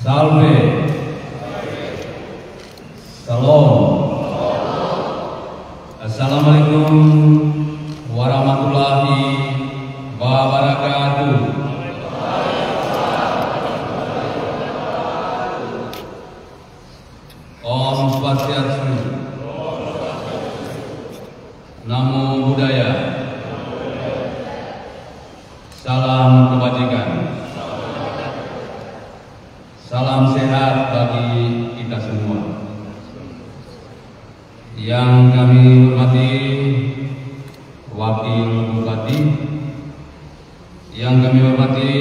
Salve. Salam. Assalamualaikum warahmatullahi wabarakatuh. Om Swastiastu. Namo Buddhaya. Salam kebajikan. Salam sehat bagi kita semua. Yang kami hormati Wakil Bupati, yang kami hormati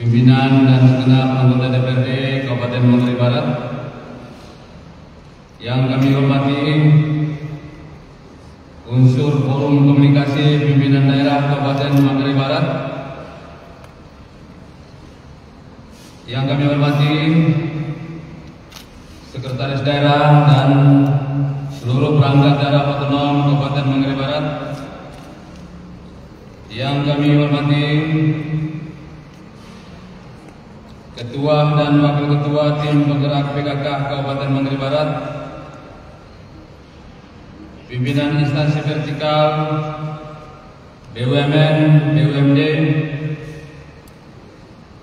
pimpinan dan segenap anggota DPRD Kabupaten Manggarai Barat, yang kami hormati unsur forum komunikasi pimpinan daerah Kabupaten Manggarai Barat, yang kami hormati Sekretaris Daerah dan seluruh perangkat daerah otonom Kabupaten Manggarai Barat, yang kami hormati Ketua dan Wakil Ketua Tim Penggerak PKK Kabupaten Manggarai Barat, pimpinan instansi vertikal BUMN, BUMD,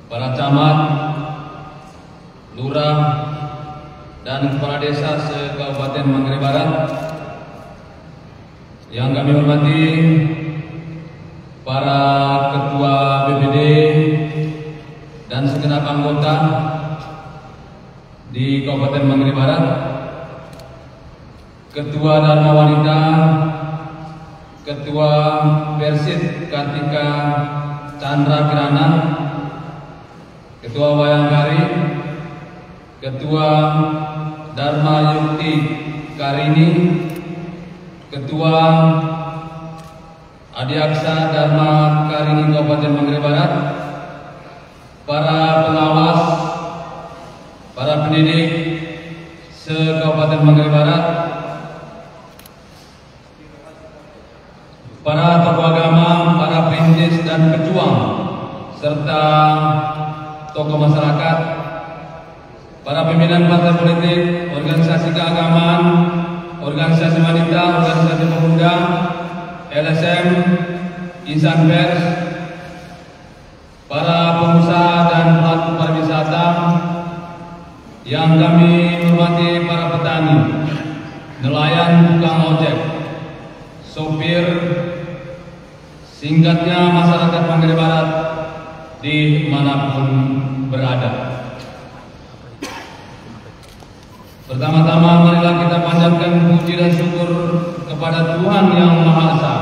para camat, lurah, dan kepala desa se-Kabupaten Manggarai Barat, yang kami hormati para ketua BPD dan segenap anggota di Kabupaten Manggarai Barat, Ketua Dharma Wanita, Ketua Persit Kartika Chandra Kirana, Ketua Wayangkari, Ketua Dharma Yukti Karini, Ketua Adiaksa Dharma Karini Kabupaten Manggarai Barat, para pengawas, para pendidik se-Kabupaten Manggarai Barat, para tokoh agama, para perintis dan pejuang, serta tokoh masyarakat, para pimpinan partai politik, organisasi keagamaan, organisasi wanita, organisasi pemuda, LSM, insan pers, para pengusaha dan pelaku pariwisata, yang kami hormati para petani, nelayan, tukang ojek, sopir, singkatnya masyarakat Manggarai Barat dimanapun berada. Pertama-tama marilah kita panjatkan puji dan syukur kepada Tuhan Yang Maha Esa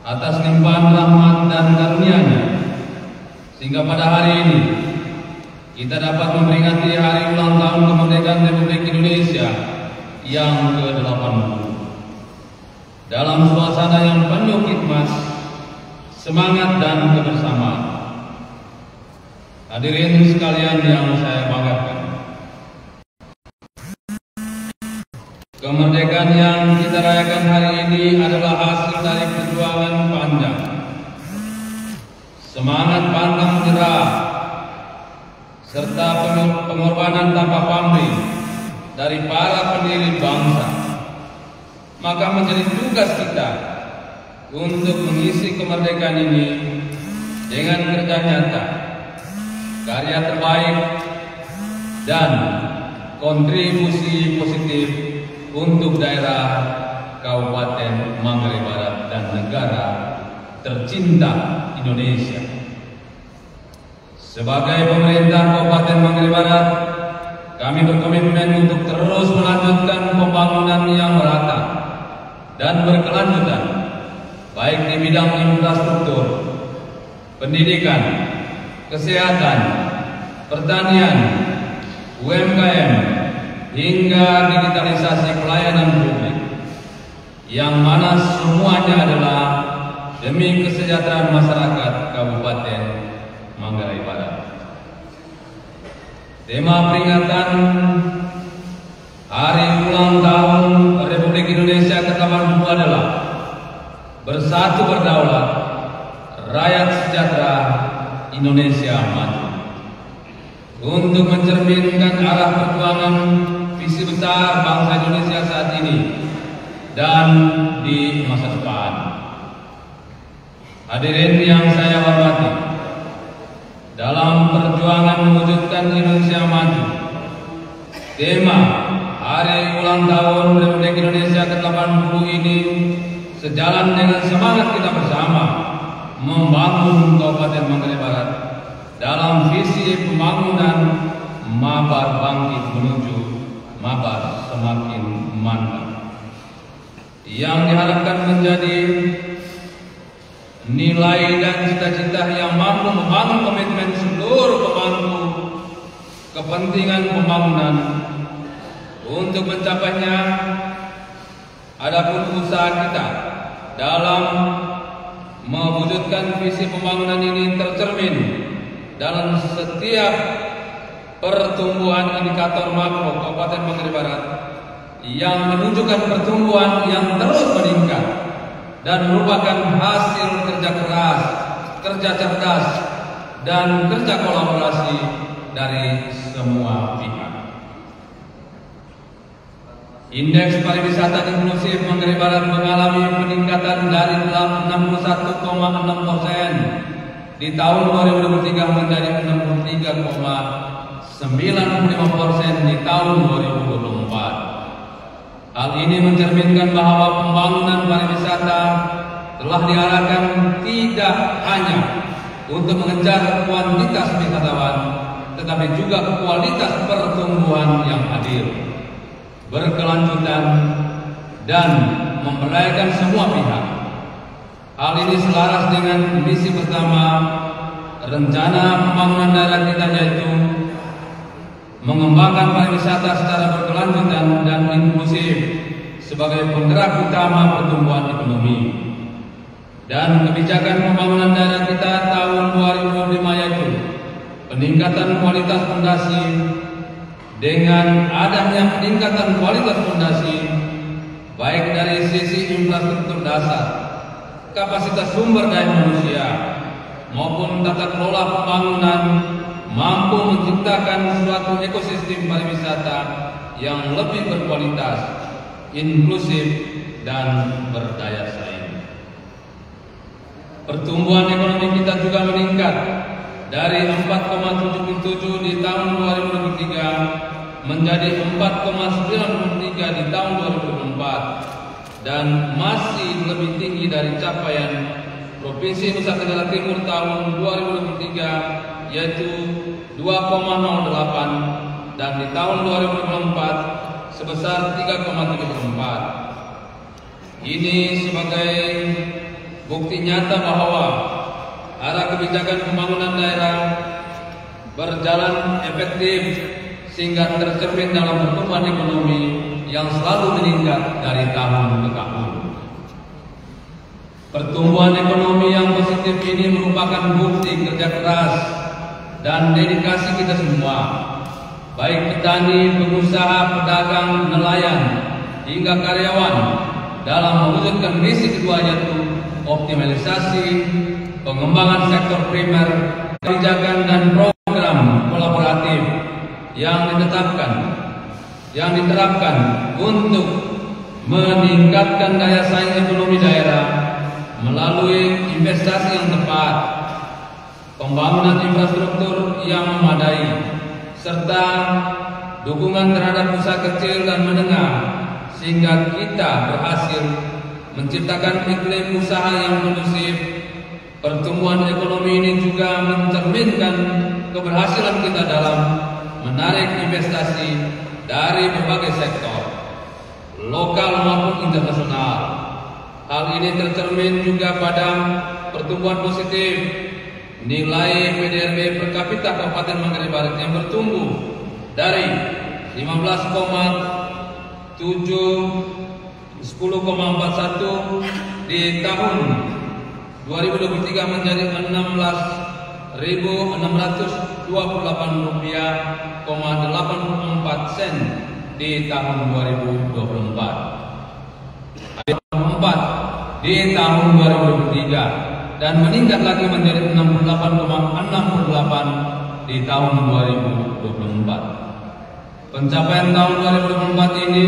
atas limpahan rahmat dan karunia-Nya, sehingga pada hari ini kita dapat memperingati hari ulang tahun kemerdekaan Republik Indonesia yang ke-80 dalam suasana yang penuh hikmat, semangat dan kebersamaan. Hadirin sekalian yang saya banggakan, kemerdekaan yang kita rayakan hari ini adalah hasil dari perjuangan panjang, semangat pantang menyerah, serta pengorbanan tanpa pamrih dari para pendiri bangsa. Maka menjadi tugas kita untuk mengisi kemerdekaan ini dengan kerja nyata, karya terbaik, dan kontribusi positif untuk daerah Kabupaten Manggarai Barat dan negara tercinta Indonesia. Sebagai pemerintah Kabupaten Manggarai Barat, kami berkomitmen untuk terus melanjutkan pembangunan yang merata dan berkelanjutan, baik di bidang infrastruktur, pendidikan, kesehatan, pertanian, UMKM, hingga digitalisasi pelayanan publik, yang mana semuanya adalah demi kesejahteraan masyarakat Kabupaten Manggarai Barat. Tema peringatan Hari Ulang Tahun Republik Indonesia ke-80 adalah Bersatu Berdaulat, Rakyat Sejahtera, Indonesia Maju. untuk mencerminkan arah perjuangan visi besar bangsa Indonesia saat ini dan di masa depan. Hadirin yang saya hormati, dalam perjuangan mewujudkan Indonesia maju, tema Hari Ulang Tahun Republik Indonesia ke-80 ini sejalan dengan semangat kita bersama membangun Kabupaten Manggarai Barat dalam visi pembangunan mabar bangkit menuju mabar semakin mantap, yang diharapkan menjadi nilai dan cita-cita yang mampu membangun komitmen seluruh pemangku kepentingan pembangunan. Untuk mencapainya, adapun usaha kita dalam mewujudkan visi pembangunan ini tercermin dalam setiap pertumbuhan indikator makro Kabupaten Manggarai Barat yang menunjukkan pertumbuhan yang terus meningkat dan merupakan hasil kerja keras, kerja cerdas, dan kerja kolaborasi dari semua pihak. Indeks pariwisata inklusif Manggarai Barat mengalami peningkatan dari 61,6% di tahun 2023 menjadi 63,95% di tahun 2024. Hal ini mencerminkan bahwa pembangunan pariwisata telah diarahkan tidak hanya untuk mengejar kuantitas wisatawan, tetapi juga kualitas pertumbuhan yang adil, berkelanjutan, dan memberdayakan semua pihak. Hal ini selaras dengan misi pertama rencana pembangunan daerah kita, yaitu mengembangkan pariwisata secara berkelanjutan dan inklusif sebagai penggerak utama pertumbuhan ekonomi. Dan kebijakan pembangunan daerah kita tahun 2025 yaitu peningkatan kualitas fondasi. Dengan adanya peningkatan kualitas fondasi baik dari sisi infrastruktur dasar, kapasitas sumber daya manusia, maupun tata kelola pembangunan, mampu menciptakan suatu ekosistem pariwisata yang lebih berkualitas, inklusif, dan berdaya saing. Pertumbuhan ekonomi kita juga meningkat dari 4,77 di tahun 2023 menjadi 4,93 di tahun 2024 dan masih lebih tinggi dari capaian Provinsi Nusa Tenggara Timur tahun 2023 yaitu 2,08 dan di tahun 2024 sebesar 3,34. Ini sebagai bukti nyata bahwa arah kebijakan pembangunan daerah berjalan efektif sehingga tercermin dalam pertumbuhan ekonomi yang selalu meningkat dari tahun ke tahun. Pertumbuhan ekonomi yang positif ini merupakan bukti kerja keras dan dedikasi kita semua, baik petani, pengusaha, pedagang, nelayan, hingga karyawan dalam mewujudkan misi kedua, yaitu optimalisasi pengembangan sektor primer, kebijakan dan program kolaboratif yang diterapkan untuk meningkatkan daya saing ekonomi daerah melalui investasi yang tepat, pembangunan infrastruktur yang memadai, serta dukungan terhadap usaha kecil dan menengah, sehingga kita berhasil menciptakan iklim usaha yang kondusif. Pertumbuhan ekonomi ini juga mencerminkan keberhasilan kita dalam menarik investasi dari berbagai sektor, lokal maupun internasional. Hal ini tercermin juga pada pertumbuhan positif nilai PDRB per kapita Kabupaten Manggarai Barat yang bertumbuh dari 10,41 di tahun 2023 menjadi 16.628 rupiah,84 sen di tahun 2024. Di tahun 2023 dan meningkat lagi menjadi 68,68 di tahun 2024. 2024. Pencapaian tahun 2024 ini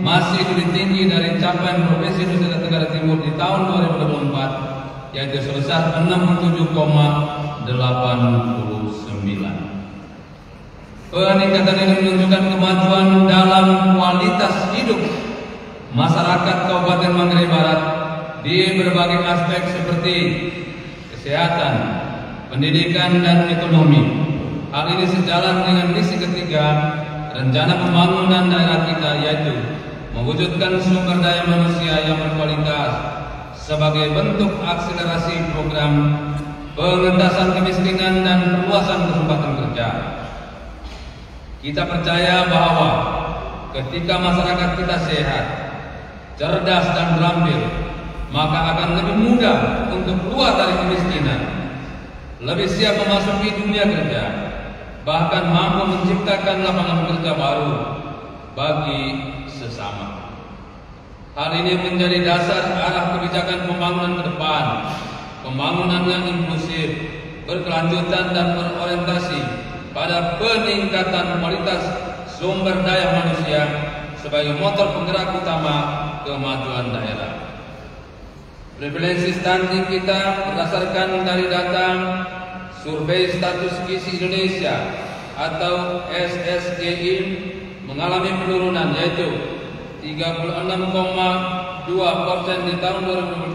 masih lebih tinggi dari capaian Provinsi Nusa Tenggara Timur di tahun 2024, yaitu sebesar 67,89. Peningkatan ini menunjukkan kemajuan dalam kualitas hidup masyarakat Kabupaten Manggarai Barat di berbagai aspek seperti kesehatan, pendidikan, dan ekonomi. Hal ini sejalan dengan misi ketiga rencana pembangunan daerah kita, yaitu mewujudkan sumber daya manusia yang berkualitas sebagai bentuk akselerasi program pengentasan kemiskinan dan perluasan kesempatan kerja. Kita percaya bahwa ketika masyarakat kita sehat, cerdas, dan terampil, maka akan lebih mudah untuk keluar dari kemiskinan, lebih siap memasuki dunia kerja, bahkan mampu menciptakan lapangan kerja baru bagi sesama. Hal ini menjadi dasar arah kebijakan pembangunan ke depan, pembangunan yang inklusif, berkelanjutan, dan berorientasi pada peningkatan kualitas sumber daya manusia sebagai motor penggerak utama kemajuan daerah. Prevalensi stunting kita berdasarkan dari data Survei Status Gizi Indonesia atau SSGI mengalami penurunan, yaitu 36,2% di tahun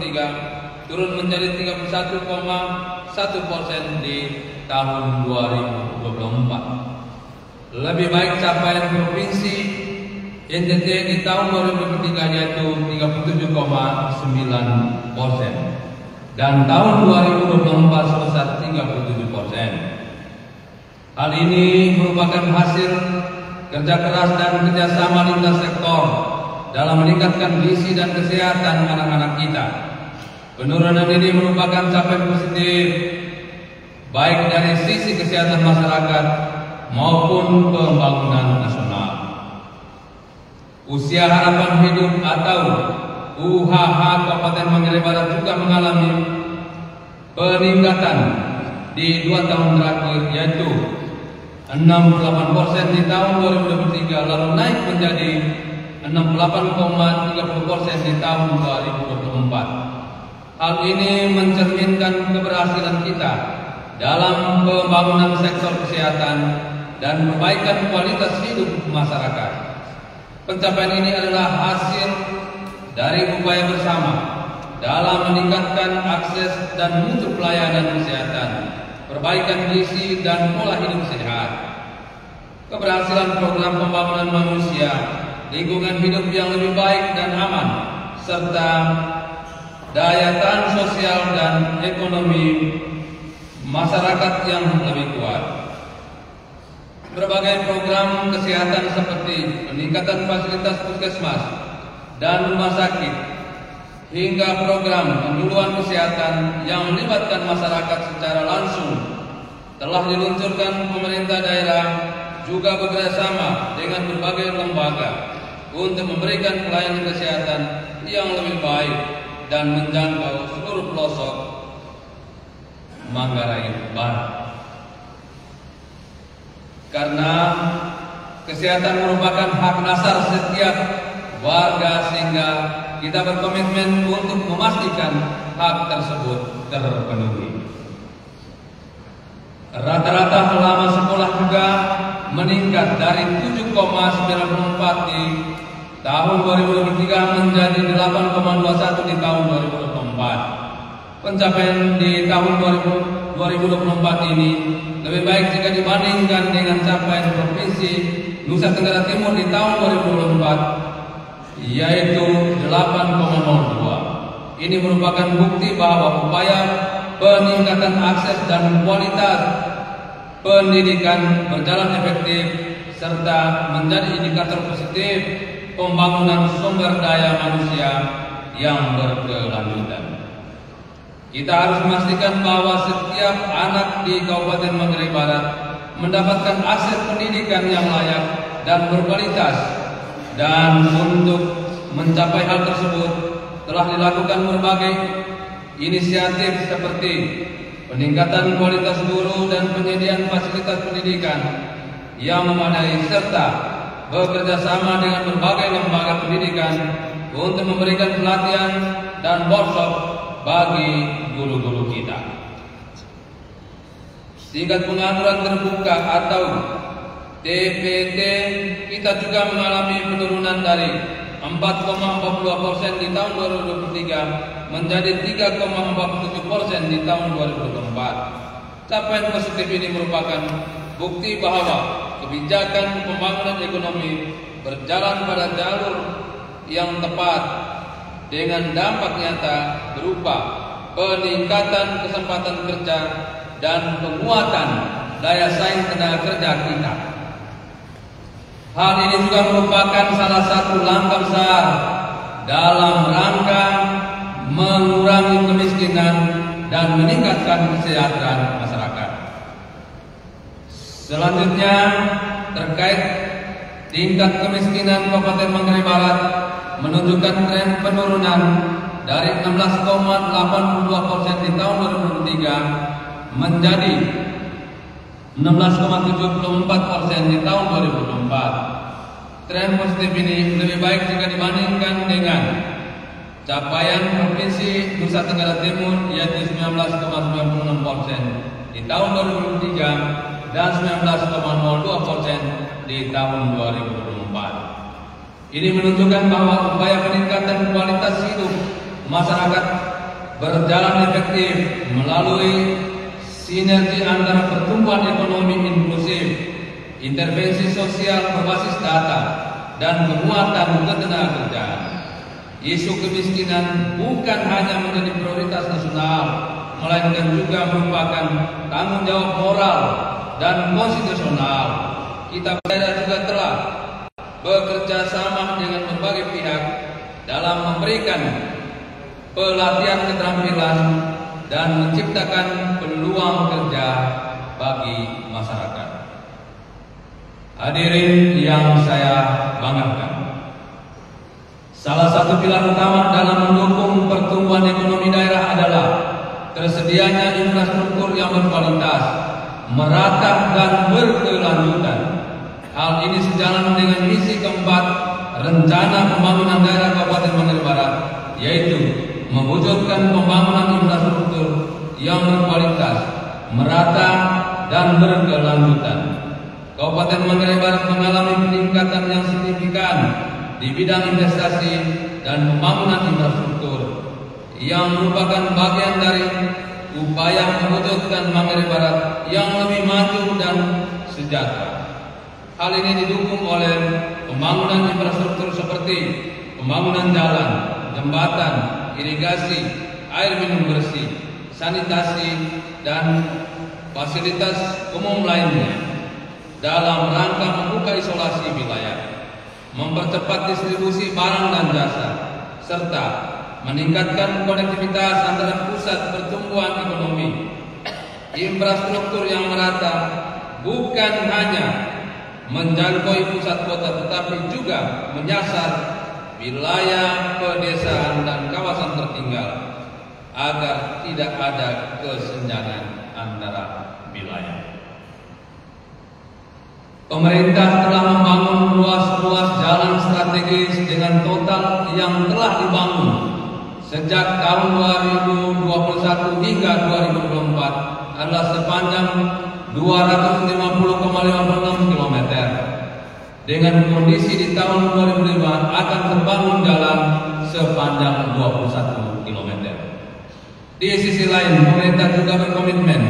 2023 turun menjadi 31,1% di tahun 2024. Lebih baik capaian provinsi NTT di tahun 2023 yaitu 37,9% dan tahun 2024 sebesar 37%. Hal ini merupakan hasil kerja keras dan kerjasama lintas sektor dalam meningkatkan gizi dan kesehatan anak-anak kita. Penurunan ini merupakan capaian positif baik dari sisi kesehatan masyarakat maupun pembangunan nasional. Usia harapan hidup atau UHH Kabupaten Manggarai Barat juga mengalami peningkatan di 2 tahun terakhir, yaitu 68% di tahun 2023 lalu naik menjadi 68,30% di tahun 2024. Hal ini mencerminkan keberhasilan kita dalam pembangunan sektor kesehatan dan perbaikan kualitas hidup masyarakat. Pencapaian ini adalah hasil dari upaya bersama dalam meningkatkan akses dan mutu pelayanan kesehatan, perbaikan gizi dan pola hidup sehat. Keberhasilan program pembangunan manusia, lingkungan hidup yang lebih baik dan aman, serta daya tahan sosial dan ekonomi masyarakat yang lebih kuat. Berbagai program kesehatan seperti peningkatan fasilitas puskesmas dan rumah sakit hingga program penduluan kesehatan yang melibatkan masyarakat secara langsung telah diluncurkan pemerintah daerah, juga bekerjasama dengan berbagai lembaga untuk memberikan pelayanan kesehatan yang lebih baik dan menjangkau seluruh pelosok Manggarai Barat. Karena kesehatan merupakan hak dasar setiap warga, sehingga kita berkomitmen untuk memastikan hak tersebut terpenuhi. Rata-rata selama sekolah juga meningkat dari 7,94 di tahun 2023 menjadi 8,21 di tahun 2024. Pencapaian di tahun 2024 ini lebih baik jika dibandingkan dengan capaian Provinsi Nusa Tenggara Timur di tahun 2024, yaitu 8,02. Ini merupakan bukti bahwa upaya peningkatan akses dan kualitas pendidikan berjalan efektif serta menjadi indikator positif pembangunan sumber daya manusia yang berkelanjutan. Kita harus memastikan bahwa setiap anak di Kabupaten Manggarai Barat mendapatkan akses pendidikan yang layak dan berkualitas, dan untuk mencapai hal tersebut telah dilakukan berbagai inisiatif seperti peningkatan kualitas guru dan penyediaan fasilitas pendidikan, yang memadai serta bekerja sama dengan berbagai lembaga pendidikan untuk memberikan pelatihan dan workshop bagi guru-guru kita. Tingkat pengangguran terbuka atau TPT kita juga mengalami penurunan dari 4,42% di tahun 2023 menjadi 3,47% di tahun 2024. Capaian positif ini merupakan bukti bahwa kebijakan pembangunan ekonomi berjalan pada jalur yang tepat dengan dampak nyata berupa peningkatan kesempatan kerja dan penguatan daya saing tenaga kerja kita. Hal ini juga merupakan salah satu langkah besar dalam rangka mengurangi kemiskinan dan meningkatkan kesejahteraan masyarakat. Selanjutnya, terkait tingkat kemiskinan Kabupaten Manggarai Barat menunjukkan tren penurunan dari 16,82% di tahun 2023 menjadi 16,74% di tahun 2024. Tren positif ini lebih baik jika dibandingkan dengan capaian Provinsi Nusa Tenggara Timur yaitu 19,96% di tahun 2023 dan 19,02% di tahun 2024. Ini menunjukkan bahwa upaya peningkatan kualitas hidup masyarakat berjalan efektif melalui sinergi antara pertumbuhan ekonomi inklusif, intervensi sosial berbasis data, dan penguatan ketenagakerjaan. Isu kemiskinan bukan hanya menjadi prioritas nasional, melainkan juga merupakan tanggung jawab moral dan konstitusional. Kita juga telah bekerja sama dengan berbagai pihak dalam memberikan pelatihan keterampilan dan menciptakan peluang kerja bagi masyarakat. Hadirin yang saya banggakan, salah satu pilar utama dalam mendukung pertumbuhan ekonomi daerah adalah tersedianya infrastruktur yang berkualitas, merata dan berkelanjutan. Hal ini sejalan dengan misi keempat Rencana Pembangunan Daerah Kabupaten Manggarai Barat, yaitu mewujudkan pembangunan infrastruktur yang berkualitas, merata dan berkelanjutan. Kabupaten Manggarai Barat mengalami peningkatan yang signifikan di bidang investasi dan pembangunan infrastruktur yang merupakan bagian dari upaya mewujudkan Manggarai Barat yang lebih maju dan sejahtera. Hal ini didukung oleh pembangunan infrastruktur seperti pembangunan jalan, jembatan, irigasi, air minum bersih, sanitasi, dan fasilitas umum lainnya dalam rangka membuka isolasi wilayah, mempercepat distribusi barang dan jasa, serta meningkatkan konektivitas antara pusat pertumbuhan ekonomi. Infrastruktur yang merata bukan hanya menjangkau pusat kota tetapi juga menyasar wilayah pedesaan dan kawasan tertinggal agar tidak ada kesenjangan antara wilayah. Pemerintah telah membangun ruas-ruas jalan strategis dengan total yang telah dibangun sejak tahun 2021 hingga 2024 adalah sepanjang 250,56 km. Dengan kondisi di tahun 2005 akan terbangun jalan sepanjang 21 km. Di sisi lain, pemerintah juga berkomitmen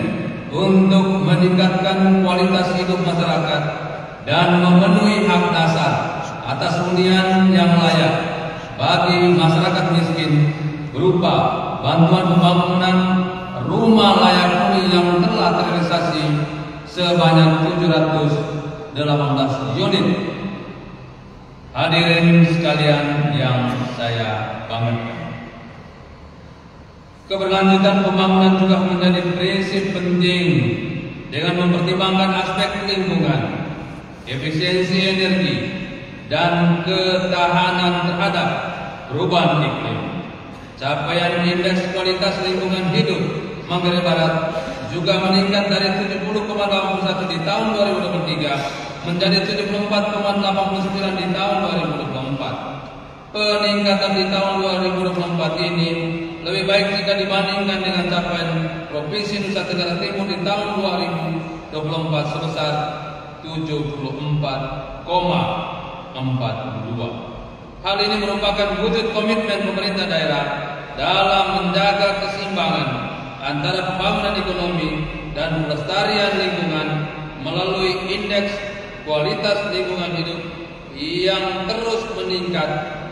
untuk meningkatkan kualitas hidup masyarakat dan memenuhi hak dasar atas hunian yang layak bagi masyarakat miskin berupa bantuan pembangunan rumah layak huni yang telah terrealisasi sebanyak 718 unit. Hadirin sekalian yang saya banggakan, keberlanjutan pembangunan juga menjadi prinsip penting dengan mempertimbangkan aspek lingkungan, efisiensi energi, dan ketahanan terhadap perubahan iklim. Capaian indeks kualitas lingkungan hidup Manggarai Barat juga meningkat dari 70,81 di tahun 2023 menjadi 74,89 di tahun 2024. Peningkatan di tahun 2024 ini lebih baik jika dibandingkan dengan capaian Provinsi Nusa Tenggara Timur di tahun 2024 sebesar 74,42. Hal ini merupakan wujud komitmen pemerintah daerah dalam menjaga keseimbangan antara pembangunan ekonomi dan pelestarian lingkungan melalui indeks kualitas lingkungan hidup yang terus meningkat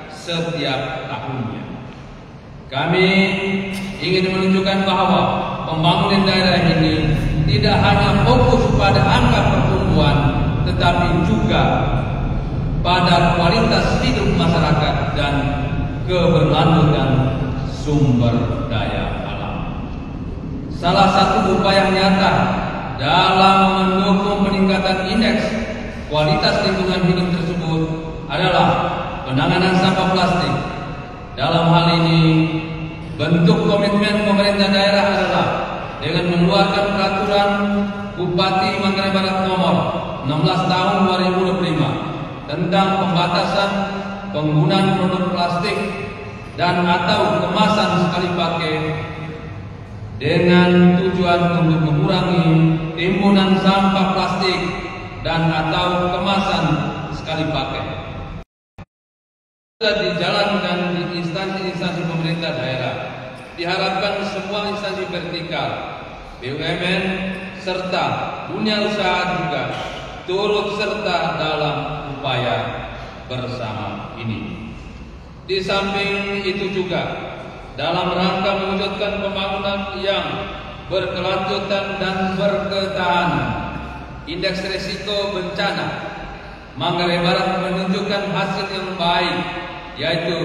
setiap tahunnya. Kami ingin menunjukkan bahwa pembangunan daerah ini tidak hanya fokus pada angka pertumbuhan, tetapi juga pada kualitas hidup masyarakat dan keberlanjutan sumber daya alam. Salah satu upaya nyata dalam mendukung peningkatan indeks kualitas lingkungan hidup tersebut adalah penanganan sampah plastik. Dalam hal ini, bentuk komitmen pemerintah daerah adalah dengan mengeluarkan peraturan Bupati Manggarai Barat nomor 16 tahun 2025 tentang pembatasan penggunaan produk plastik dan atau kemasan sekali pakai dengan tujuan untuk mengurangi timbunan sampah plastik dan atau kemasan sekali pakai. Sudah dijalankan di instansi-instansi pemerintah daerah. Diharapkan semua instansi vertikal, BUMN serta dunia usaha juga turut serta dalam upaya bersama ini. Di samping itu juga dalam rangka mewujudkan pembangunan yang berkelanjutan dan berketahanan, indeks risiko bencana Manggarai Barat menunjukkan hasil yang baik, yaitu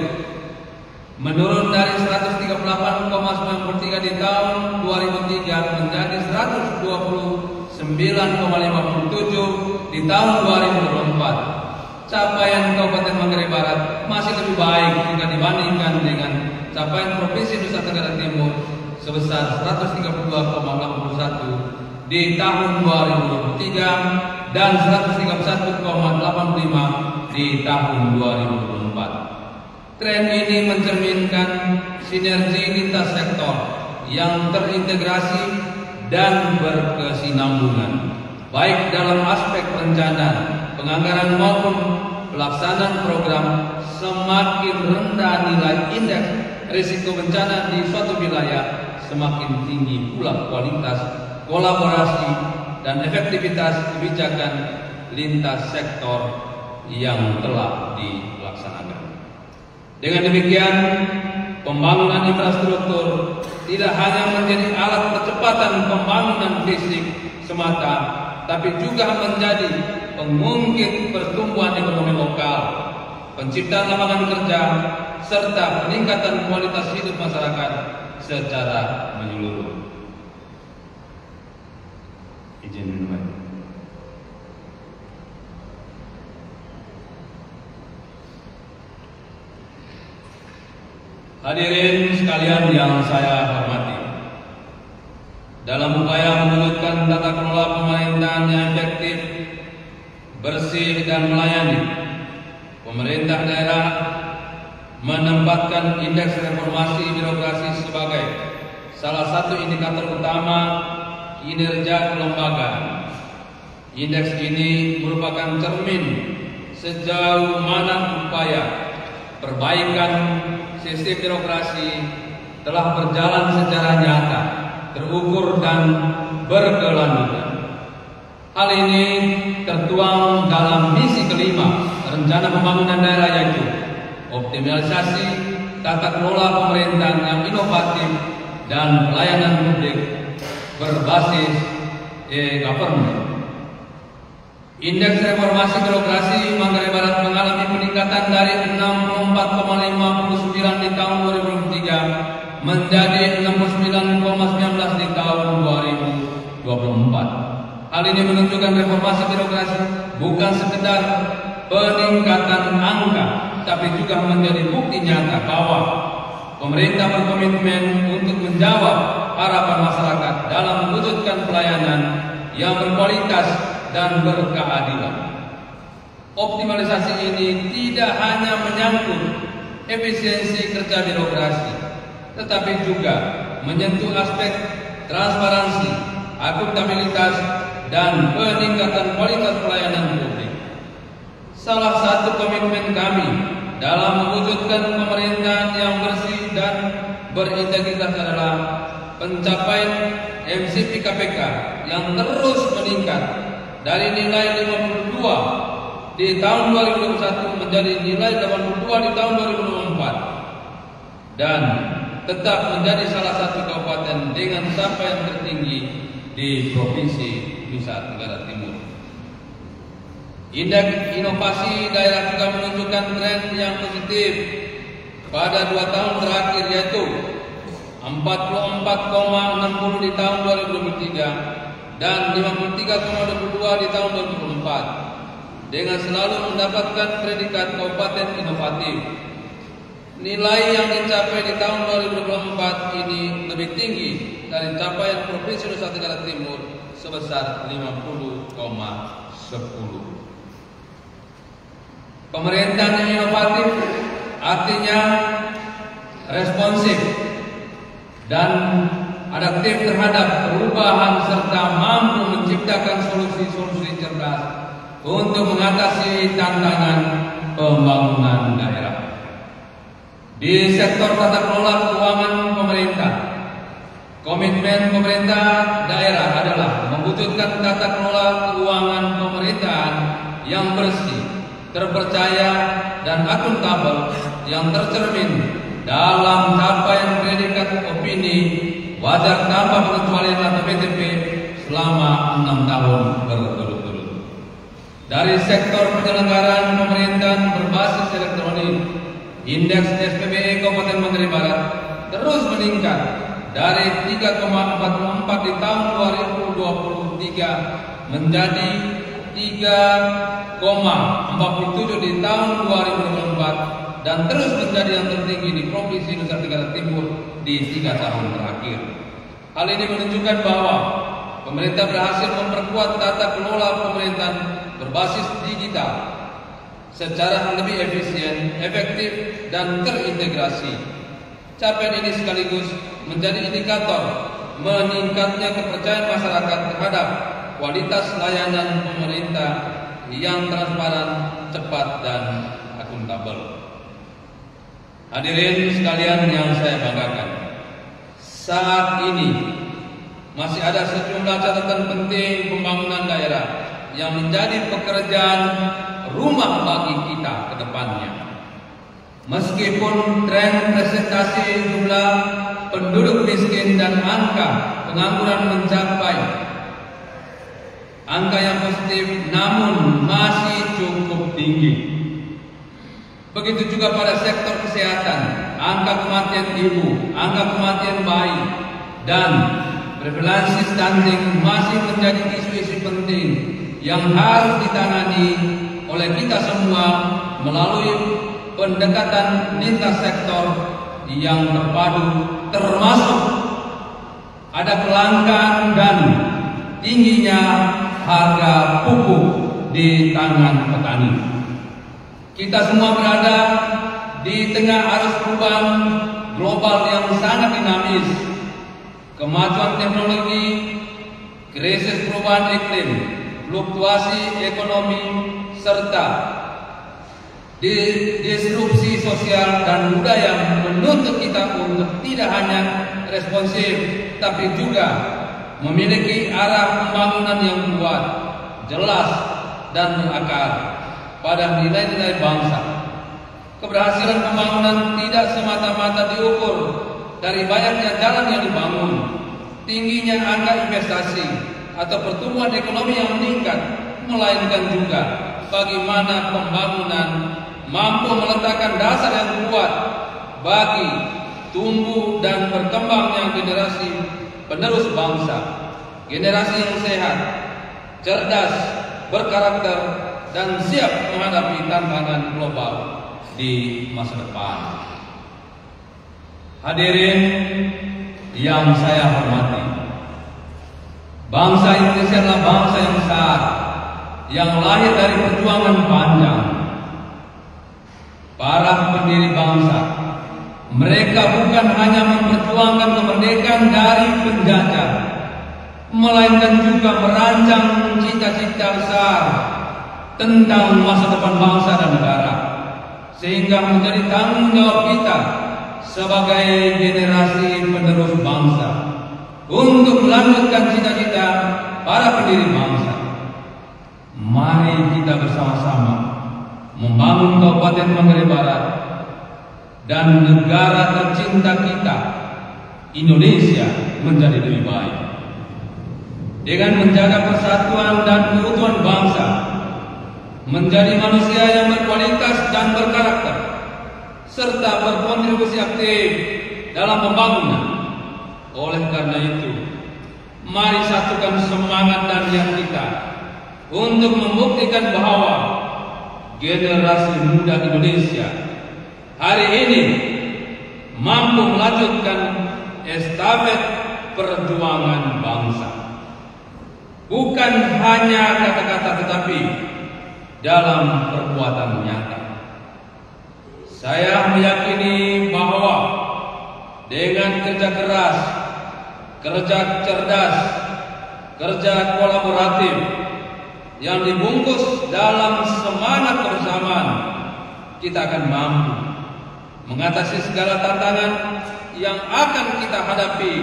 menurun dari 138,93 di tahun 2003 menjadi 129,57 di tahun 2024. Capaian Kabupaten Manggarai Barat masih lebih baik jika dibandingkan dengan capaian Provinsi Nusa Tenggara Timur sebesar 132,81 di tahun 2023 dan 131,85 di tahun 2024. Tren ini mencerminkan sinergi lintas sektor yang terintegrasi dan berkesinambungan, baik dalam aspek perencanaan, penganggaran maupun pelaksanaan program. Semakin rendah nilai indeks risiko bencana di suatu wilayah, semakin tinggi pula kualitas, kolaborasi, dan efektivitas kebijakan lintas sektor yang telah dilaksanakan. Dengan demikian, pembangunan infrastruktur tidak hanya menjadi alat percepatan pembangunan fisik semata, tapi juga menjadi pengungkit pertumbuhan ekonomi lokal, penciptaan lapangan kerja, serta peningkatan kualitas hidup masyarakat secara menyeluruh. Izin minum. Hadirin sekalian yang saya hormati, dalam upaya mewujudkan tata kelola pemerintahan yang efektif, bersih dan melayani, pemerintah daerah menempatkan indeks reformasi birokrasi sebagai salah satu indikator utama kinerja kelembagaan. Indeks ini merupakan cermin sejauh mana upaya perbaikan sistem birokrasi telah berjalan secara nyata, terukur dan berkelanjutan. Hal ini tertuang dalam misi kelima Rencana Pembangunan Daerah, yaitu optimalisasi tata kelola pemerintahan yang inovatif dan pelayanan publik berbasis e-government. Indeks reformasi birokrasi Manggarai Barat mengalami peningkatan dari 64,59 di tahun 2003 menjadi 69,19 di tahun 2024. Hal ini menunjukkan reformasi birokrasi bukan sekedar peningkatan angka, tapi juga menjadi bukti nyata bahwa pemerintah berkomitmen untuk menjawab harapan masyarakat dalam mewujudkan pelayanan yang berkualitas dan berkeadilan. Optimalisasi ini tidak hanya menyangkut efisiensi kerja birokrasi, tetapi juga menyentuh aspek transparansi, akuntabilitas, dan peningkatan kualitas pelayanan publik. Salah satu komitmen kami dalam mewujudkan pemerintahan yang bersih dan berintegritas adalah pencapaian MCP KPK yang terus meningkat dari nilai 52 di tahun 2021 menjadi nilai 82 di tahun 2024 dan tetap menjadi salah satu kabupaten dengan capaian tertinggi di Provinsi Nusa Tenggara Timur. Indeks inovasi daerah juga menunjukkan tren yang positif pada 2 tahun terakhir, yaitu 44,60 di tahun 2023 dan 53,22 di tahun 2024, dengan selalu mendapatkan predikat kabupaten inovatif. Nilai yang dicapai di tahun 2024 ini lebih tinggi dari capaian Provinsi Nusa Tenggara Timur sebesar 50,10. Pemerintahan yang inovatif artinya responsif dan adaptif terhadap perubahan serta mampu menciptakan solusi-solusi cerdas untuk mengatasi tantangan pembangunan daerah. Di sektor tata kelola keuangan pemerintah, komitmen pemerintah daerah adalah mewujudkan tata kelola keuangan pemerintahan yang bersih, terpercaya, dan akuntabel yang tercermin dalam capaian predikat opini wajar tanpa pengecualian atau PTP selama 6 tahun berturut-turut. Dari sektor penyelenggaraan pemerintahan berbasis elektronik, indeks SPBE Kabupaten Manggarai Barat terus meningkat dari 3,44 di tahun 2023 menjadi 3,47 di tahun 2024 dan terus menjadi yang tertinggi di Provinsi Nusa Tenggara Timur di 3 tahun terakhir. Hal ini menunjukkan bahwa pemerintah berhasil memperkuat tata kelola pemerintahan berbasis digital secara lebih efisien, efektif, dan terintegrasi. Capaian ini sekaligus menjadi indikator meningkatnya kepercayaan masyarakat terhadap kualitas layanan pemerintah yang transparan, cepat, dan akuntabel. Hadirin sekalian yang saya banggakan, saat ini masih ada sejumlah catatan penting pembangunan daerah yang menjadi pekerjaan rumah bagi kita ke depannya. Meskipun tren presentasi jumlah penduduk miskin dan angka pengangguran mencapai angka yang positif, namun masih cukup tinggi. Begitu juga pada sektor kesehatan, angka kematian ibu, angka kematian bayi, dan prevalensi stunting masih menjadi isu-isu penting yang harus ditangani oleh kita semua melalui pendekatan lintas sektor yang terpadu, termasuk ada kelangkaan dan tingginya harga pupuk di tangan petani. Kita semua berada di tengah arus perubahan global yang sangat dinamis. Kemajuan teknologi, krisis perubahan iklim, fluktuasi ekonomi, serta disrupsi sosial dan budaya menuntut kita untuk tidak hanya responsif, tapi juga memiliki arah pembangunan yang kuat, jelas, dan berakar pada nilai-nilai bangsa. Keberhasilan pembangunan tidak semata-mata diukur dari banyaknya jalan yang dibangun, tingginya angka investasi, atau pertumbuhan ekonomi yang meningkat, melainkan juga bagaimana pembangunan mampu meletakkan dasar yang kuat bagi tumbuh dan berkembangnya generasi penerus bangsa, generasi yang sehat, cerdas, berkarakter, dan siap menghadapi tantangan global di masa depan. Hadirin yang saya hormati, bangsa Indonesia adalah bangsa yang besar, yang lahir dari perjuangan panjang. Para pendiri bangsa, mereka bukan hanya memperjuangkan kemerdekaan dari penjajah, melainkan juga merancang cita-cita besar tentang masa depan bangsa dan negara, sehingga menjadi tanggung jawab kita sebagai generasi penerus bangsa untuk melanjutkan cita-cita para pendiri bangsa. Mari kita bersama-sama membangun Kabupaten Manggarai Barat dan negara tercinta kita, Indonesia, menjadi lebih baik. Dengan menjaga persatuan dan keutuhan bangsa, menjadi manusia yang berkualitas dan berkarakter, serta berkontribusi aktif dalam pembangunan. Oleh karena itu, mari satukan semangat dan niat kita untuk membuktikan bahwa generasi muda Indonesia hari ini mampu melanjutkan estafet perjuangan bangsa. Bukan hanya kata-kata, tetapi dalam perbuatan nyata. Saya meyakini bahwa dengan kerja keras, kerja cerdas, kerja kolaboratif yang dibungkus dalam semangat kebersamaan, kita akan mampu mengatasi segala tantangan yang akan kita hadapi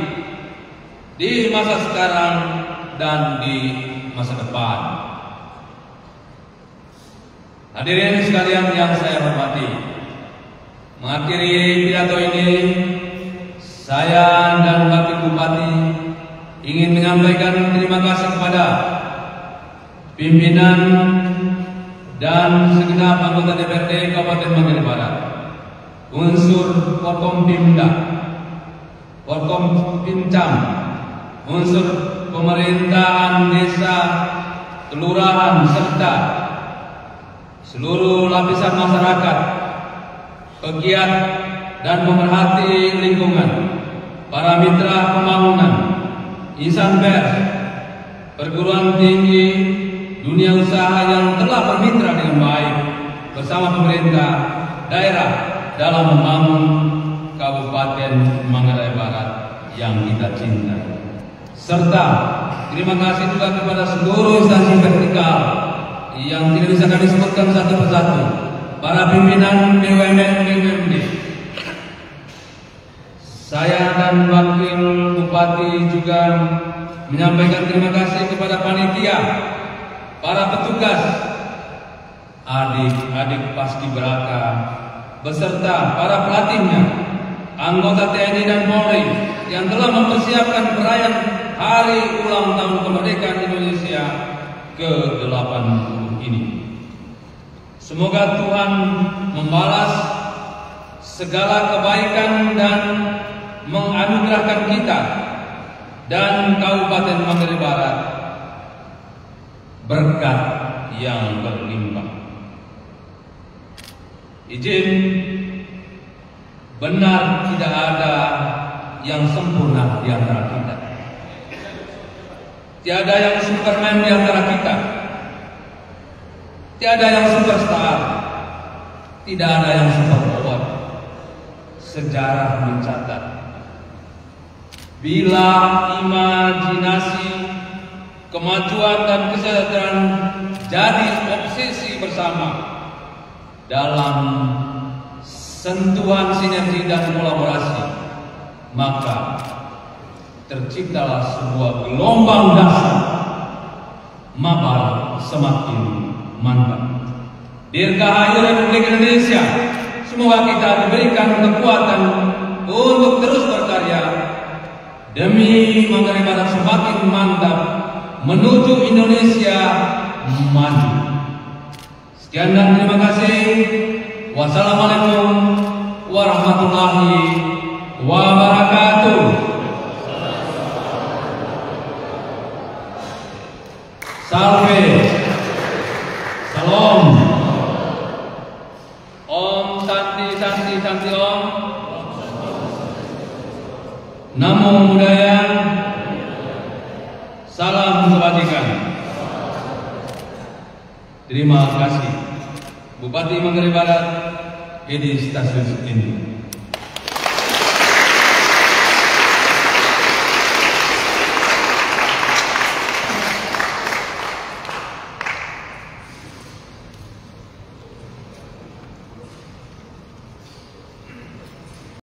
di masa sekarang dan di masa depan. Hadirin sekalian yang saya hormati, mengakhiri pidato ini, saya dan Wakil Bupati ingin menyampaikan terima kasih kepada pimpinan dan segenap anggota DPRD Kabupaten Manggarai Barat, unsur Forkompimda, Forkompimcam, unsur pemerintahan desa, kelurahan, serta seluruh lapisan masyarakat, pegiat dan pemerhati lingkungan, para mitra pembangunan, insan pers, perguruan tinggi, dunia usaha yang telah bermitra dengan baik bersama pemerintah daerah dalam membangun Kabupaten Manggarai Barat yang kita cintai. Serta terima kasih juga kepada seluruh instansi vertikal yang tidak bisa kami sebutkan satu persatu, para pimpinan BUMN. Saya dan Wakil Bupati juga menyampaikan terima kasih kepada panitia, para petugas, adik-adik paskibraka, beserta para pelatihnya, anggota TNI dan Polri yang telah mempersiapkan perayaan Hari Ulang Tahun Kemerdekaan Indonesia ke-80 ini. Semoga Tuhan membalas segala kebaikan dan menganugerahkan kita dan Kabupaten Manggarai Barat berkat yang berlimpah. Izin, benar tidak ada yang sempurna di antara kita. Tiada yang Superman di antara kita. Tiada yang superstar. Tidak ada yang superpower. Sejarah mencatat, bila imajinasi, kemajuan dan kesejahteraan jadi obsesi bersama dalam sentuhan sinergi dan kolaborasi, maka terciptalah sebuah gelombang dasar, mabar semakin mantap. Dirgahayu Republik Indonesia. Semoga kita diberikan kekuatan untuk terus berkarya demi Manggarai Barat semakin mantap menuju Indonesia maju. Sekian dan terima kasih. Wassalamualaikum warahmatullahi wabarakatuh. Salve. Salam. Om Santi Santi Santi Om. Namo Buddhaya. Salam kebajikan. Terima kasih Bupati Manggarai Barat, Edi Stasiun ini.